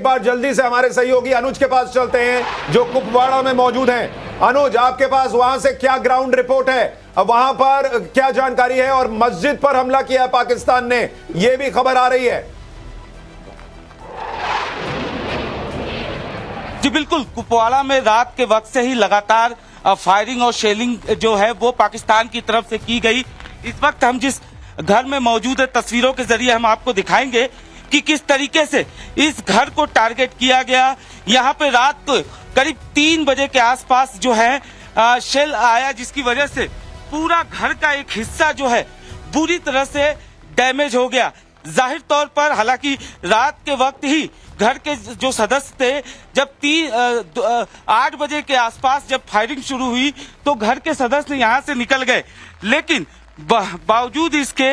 बार जल्दी से हमारे सहयोगी अनुज के पास चलते हैं जो कुपवाड़ा में मौजूद हैं। अनुज, आपके पास वहां से क्या ग्राउंड रिपोर्ट है, वहां पर क्या जानकारी है, और मस्जिद पर हमला किया है पाकिस्तान ने, यह भी खबर आ रही है। जी बिल्कुल, कुपवाड़ा में रात के वक्त से ही लगातार फायरिंग और शेलिंग जो है वो पाकिस्तान की तरफ से की गई। इस वक्त हम जिस घर में मौजूद है, तस्वीरों के जरिए हम आपको दिखाएंगे कि किस तरीके से इस घर को टारगेट किया गया। यहाँ पे रात को करीब 3 बजे के आसपास जो है शेल आया, जिसकी वजह से पूरा घर का एक हिस्सा जो है बुरी तरह से डैमेज हो गया। जाहिर तौर पर हालांकि रात के वक्त ही घर के जो सदस्य थे, जब 8 बजे के आसपास जब फायरिंग शुरू हुई तो घर के सदस्य यहाँ से निकल गए, लेकिन बावजूद इसके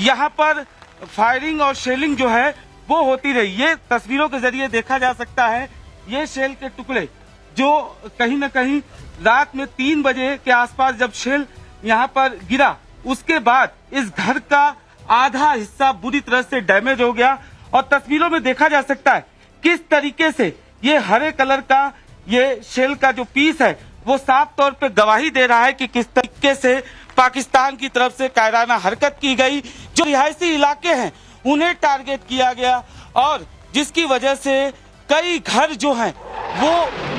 यहाँ पर फायरिंग और शेलिंग जो है वो होती रही। ये तस्वीरों के जरिए देखा जा सकता है, ये शेल के टुकड़े जो कहीं न कहीं रात में 3 बजे के आसपास जब शेल यहाँ पर गिरा, उसके बाद इस घर का आधा हिस्सा बुरी तरह से डैमेज हो गया। और तस्वीरों में देखा जा सकता है किस तरीके से ये हरे कलर का ये शेल का जो पीस है वो साफ तौर पे गवाही दे रहा है कि किस तरीके से पाकिस्तान की तरफ से कायराना हरकत की गई। जो रिहायशी इलाके हैं उन्हें टारगेट किया गया और जिसकी वजह से कई घर जो हैं वो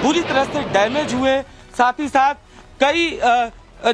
बुरी तरह से डैमेज हुए। साथ ही साथ कई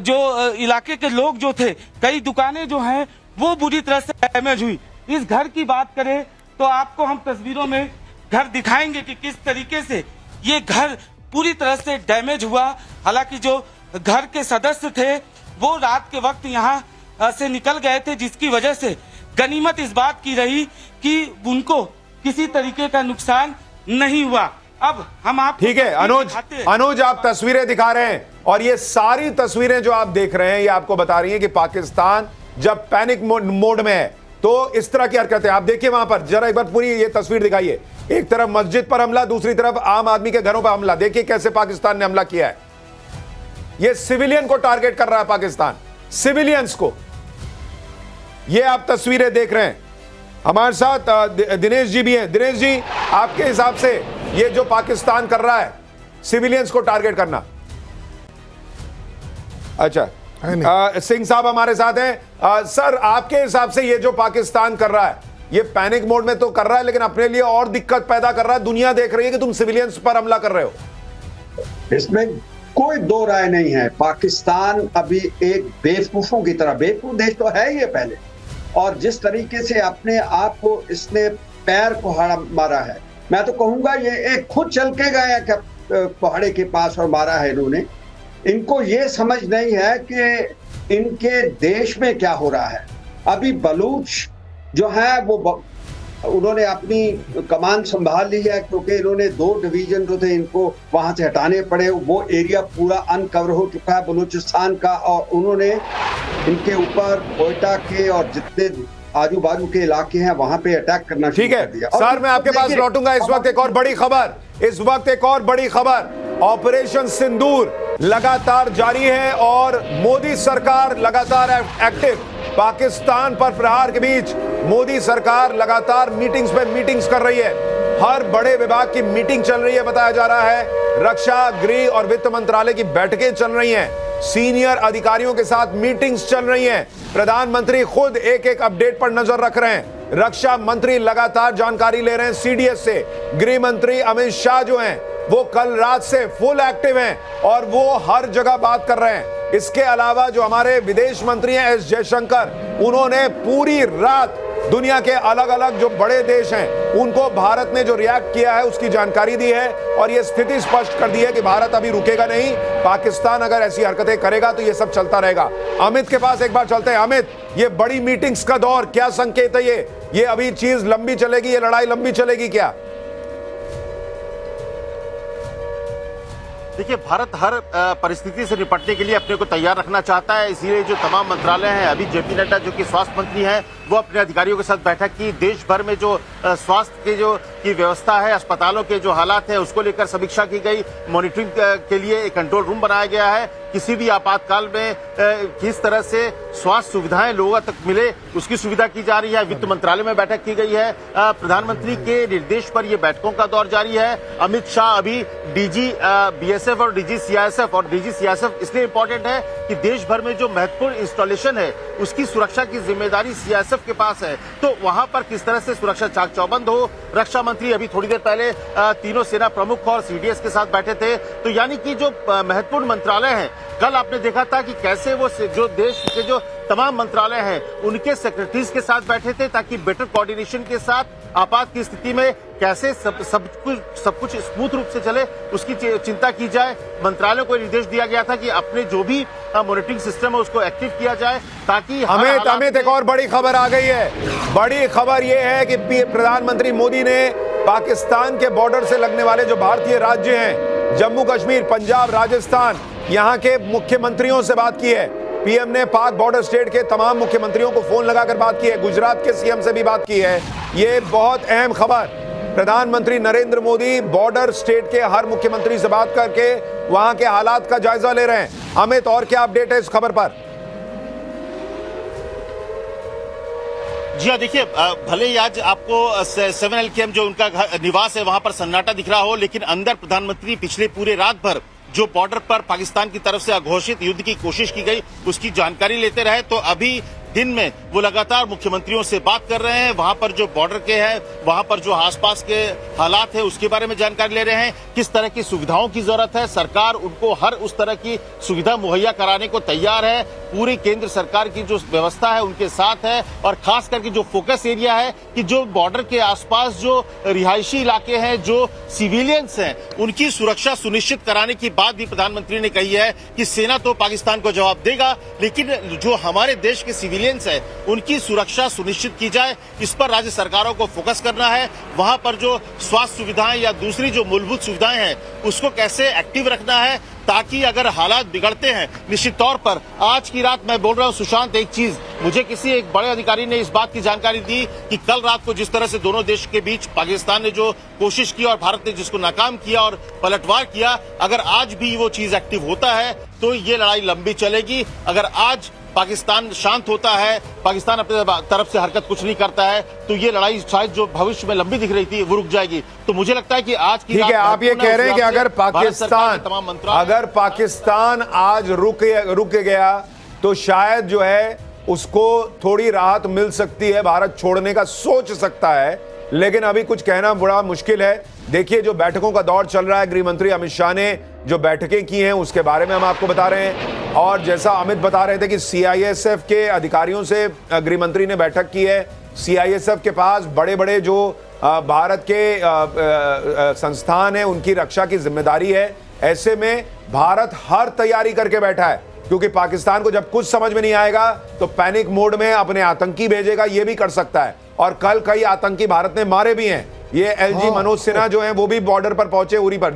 जो इलाके के लोग जो थे, कई दुकानें जो हैं वो बुरी तरह से डैमेज हुई। इस घर की बात करें तो आपको हम तस्वीरों में घर दिखाएंगे कि किस तरीके से ये घर पूरी तरह से डैमेज हुआ। हालांकि जो घर के सदस्य थे वो रात के वक्त यहाँ से निकल गए थे, जिसकी वजह से गनीमत इस बात की रही कि उनको किसी तरीके का नुकसान नहीं हुआ। अब हम आप ठीक है अनुज, आप तस्वीरें दिखा रहे हैं और ये सारी तस्वीरें जो आप देख रहे हैं ये आपको बता रही है कि पाकिस्तान जब पैनिक मोड में है तो इस तरह की हरकतें। आप देखिए वहां पर जरा एक बार पूरी ये तस्वीर दिखाइए, एक तरफ मस्जिद पर हमला, दूसरी तरफ आम आदमी के घरों पर हमला। देखिए कैसे पाकिस्तान ने हमला किया है। ये सिविलियन को टारगेट कर रहा है पाकिस्तान, सिविलियंस को। ये आप तस्वीरें देख रहे हैं। हमारे साथ दिनेश जी भी हैं। दिनेश जी, आपके हिसाब से ये जो पाकिस्तान कर रहा है सिविलियंस को टारगेट करना, अच्छा सिंह साहब हमारे साथ हैं। सर, आपके हिसाब से ये जो पाकिस्तान कर रहा है ये पैनिक मोड में तो कर रहा है, लेकिन अपने लिए और दिक्कत पैदा कर रहा है। दुनिया देख रही है कि तुम सिविलियंस पर हमला कर रहे हो। इसमें कोई दो राय नहीं है। पाकिस्तान अभी एक बेवकूफों की तरह, बेवकूफ देश तो है ये पहले, और जिस तरीके से अपने आप को इसने पैर कुहाड़ा मारा है, मैं तो कहूंगा ये एक खुद चल के गए पहाड़े के पास और मारा है इन्होंने। इनको ये समझ नहीं है कि इनके देश में क्या हो रहा है। अभी बलूच जो है वो उन्होंने अपनी कमान संभाल ली है, क्योंकि इन्होंने 2 डिवीजन जो थे इनको वहां से हटाने पड़े। वो एरिया पूरा अनकवर हो चुका है बलूचिस्तान का, और उन्होंने इनके ऊपर कोयटा के और जितने आजू बाजू के इलाके हैं वहां पे अटैक करना शुरू कर दिया। सर, मैं आपके पास लौटूंगा। इस वक्त एक और बड़ी खबर, ऑपरेशन सिंदूर लगातार जारी है और मोदी सरकार लगातार एक्टिव। पाकिस्तान पर प्रहार के बीच मोदी सरकार लगातार मीटिंग्स कर रही है। हर बड़े विभाग की मीटिंग चल रही है, बताया जा रहा है। रक्षा, गृह और वित्त मंत्रालय की बैठकें चल रही हैं, सीनियर अधिकारियों के साथ मीटिंग्स चल रही हैं। प्रधानमंत्री खुद एक अपडेट पर नजर रख रहे हैं। रक्षा मंत्री लगातार जानकारी ले रहे हैं सीडीएस से। गृह मंत्री अमित शाह जो हैं वो कल रात से फुल एक्टिव हैं और वो हर जगह बात कर रहे हैं। इसके अलावा जो हमारे विदेश मंत्री हैं एस जयशंकर, उन्होंने पूरी रात दुनिया के अलग अलग जो बड़े देश हैं उनको भारत ने जो रिएक्ट किया है उसकी जानकारी दी है और ये स्थिति स्पष्ट कर दी है कि भारत अभी रुकेगा नहीं। पाकिस्तान अगर ऐसी हरकतें करेगा तो ये सब चलता रहेगा। अमित के पास एक बार चलते हैं। अमित, ये बड़ी मीटिंग्स का दौर क्या संकेत है? ये अभी चीज लंबी चलेगी, ये लड़ाई लंबी चलेगी क्या? देखिए, भारत हर परिस्थिति से निपटने के लिए अपने को तैयार रखना चाहता है, इसीलिए जो तमाम मंत्रालय हैं, अभी जेपी नड्डा जो कि स्वास्थ्य मंत्री हैं वो अपने अधिकारियों के साथ बैठक की। देश भर में जो स्वास्थ्य के की व्यवस्था है, अस्पतालों के जो हालात है, उसको लेकर समीक्षा की गई। मॉनिटरिंग के लिए एक कंट्रोल रूम बनाया गया है। किसी भी आपातकाल में किस तरह से स्वास्थ्य सुविधाएं लोगों तक मिले, उसकी सुविधा की जा रही है। वित्त मंत्रालय में बैठक की गई है। प्रधानमंत्री के निर्देश पर यह बैठकों का दौर जारी है। अमित शाह अभी डीजी बीएसएफ और डीजी सीआईएसएफ इसलिए इंपॉर्टेंट है कि देश भर में जो महत्वपूर्ण इंस्टॉलेशन है उसकी सुरक्षा की जिम्मेदारी सीआईएसएफ के पास है। तो वहां पर किस तरह से सुरक्षा चाक चौबंद हो। रक्षा मंत्री अभी थोड़ी देर पहले तीनों सेना प्रमुख और सीडीएस के साथ बैठे थे। तो यानी कि जो महत्वपूर्ण मंत्रालय हैं, कल आपने देखा था कि कैसे वो जो देश के जो तमाम मंत्रालय हैं उनके सेक्रेटरीज के साथ बैठे थे, ताकि बेटर कोऑर्डिनेशन के साथ आपात की स्थिति में कैसे सब कुछ स्मूथ रूप से चले उसकी चिंता की जाए। मंत्रालयों को निर्देश दिया गया था कि अपने जो भी मॉनिटरिंग सिस्टम है उसको एक्टिव किया जाए, ताकि अमित एक और बड़ी खबर आ गई है। बड़ी खबर यह है कि प्रधानमंत्री मोदी ने पाकिस्तान के बॉर्डर से लगने वाले जो भारतीय राज्य हैं, जम्मू कश्मीर, पंजाब, राजस्थान, यहां के मुख्यमंत्रियों से बात की है। पीएम ने पाक बॉर्डर स्टेट के तमाम मुख्यमंत्रियों को फोन लगाकर बात की है। गुजरात के सीएम से भी बात की है। ये बहुत अहम खबर। प्रधानमंत्री नरेंद्र मोदी बॉर्डर स्टेट के हर मुख्यमंत्री से बात करके वहां के हालात का जायजा ले रहे हैं। अमित, और क्या अपडेट है इस खबर पर? जी हाँ, देखिए, भले ही आज आपको 7LKM जो उनका निवास है वहां पर सन्नाटा दिख रहा हो, लेकिन अंदर प्रधानमंत्री पिछले पूरे रात भर जो बॉर्डर पर पाकिस्तान की तरफ से अघोषित युद्ध की कोशिश की गई उसकी जानकारी लेते रहे। तो अभी दिन में वो लगातार मुख्यमंत्रियों से बात कर रहे हैं। वहां पर जो बॉर्डर के हैं, वहां पर जो आसपास के हालात है उसके बारे में जानकारी ले रहे हैं। किस तरह की सुविधाओं की जरूरत है, सरकार उनको हर उस तरह की सुविधा मुहैया कराने को तैयार है। पूरी केंद्र सरकार की जो व्यवस्था है उनके साथ है। और खास करके जो फोकस एरिया है कि जो बॉर्डर के आसपास जो रिहायशी इलाके हैं, जो सिविलियंस हैं, उनकी सुरक्षा सुनिश्चित कराने की बात भी प्रधानमंत्री ने कही है कि सेना तो पाकिस्तान को जवाब देगा, लेकिन जो हमारे देश के सिविलियंस है उनकी सुरक्षा सुनिश्चित की जाए। इस पर राज्य सरकारों को फोकस करना है। वहां पर जो स्वास्थ्य सुविधाएं या दूसरी जो मूलभूत सुविधाएं हैं उसको कैसे एक्टिव रखना है, ताकि अगर हालात बिगड़ते हैं, निश्चित तौर पर आज की रात मैं बोल रहा हूं सुशांत, एक चीज मुझे किसी एक बड़े अधिकारी ने इस बात की जानकारी दी कि कल रात को जिस तरह से दोनों देश के बीच पाकिस्तान ने जो कोशिश की और भारत ने जिसको नाकाम किया और पलटवार किया, अगर आज भी वो चीज एक्टिव होता है तो ये लड़ाई लंबी चलेगी। अगर आज पाकिस्तान शांत होता है, पाकिस्तान अपने तरफ से हरकत कुछ नहीं करता है, तो ये लड़ाई शायद जो भविष्य में लंबी दिख रही थी वो रुक जाएगी। तो मुझे लगता है कि आज की ठीक है, आप ये कह रहे हैं कि अगर पाकिस्तान आज रुक गया तो शायद जो है उसको थोड़ी राहत मिल सकती है, भारत छोड़ने का सोच सकता है, लेकिन अभी कुछ कहना बड़ा मुश्किल है। देखिए, जो बैठकों का दौर चल रहा है, गृह मंत्री अमित शाह ने जो बैठकें की हैं उसके बारे में हम आपको बता रहे हैं। और जैसा अमित बता रहे थे कि सीआईएसएफ के अधिकारियों से गृह मंत्री ने बैठक की है। सीआईएसएफ के पास बड़े बड़े जो भारत के संस्थान हैं उनकी रक्षा की जिम्मेदारी है। ऐसे में भारत हर तैयारी करके बैठा है, क्योंकि पाकिस्तान को जब कुछ समझ में नहीं आएगा तो पैनिक मोड में अपने आतंकी भेजेगा, ये भी कर सकता है। और कल कई आतंकी भारत ने मारे भी हैं। ये एलजी मनोज सिन्हा जो हैं वो भी बॉर्डर पर पहुंचे, उरी पर।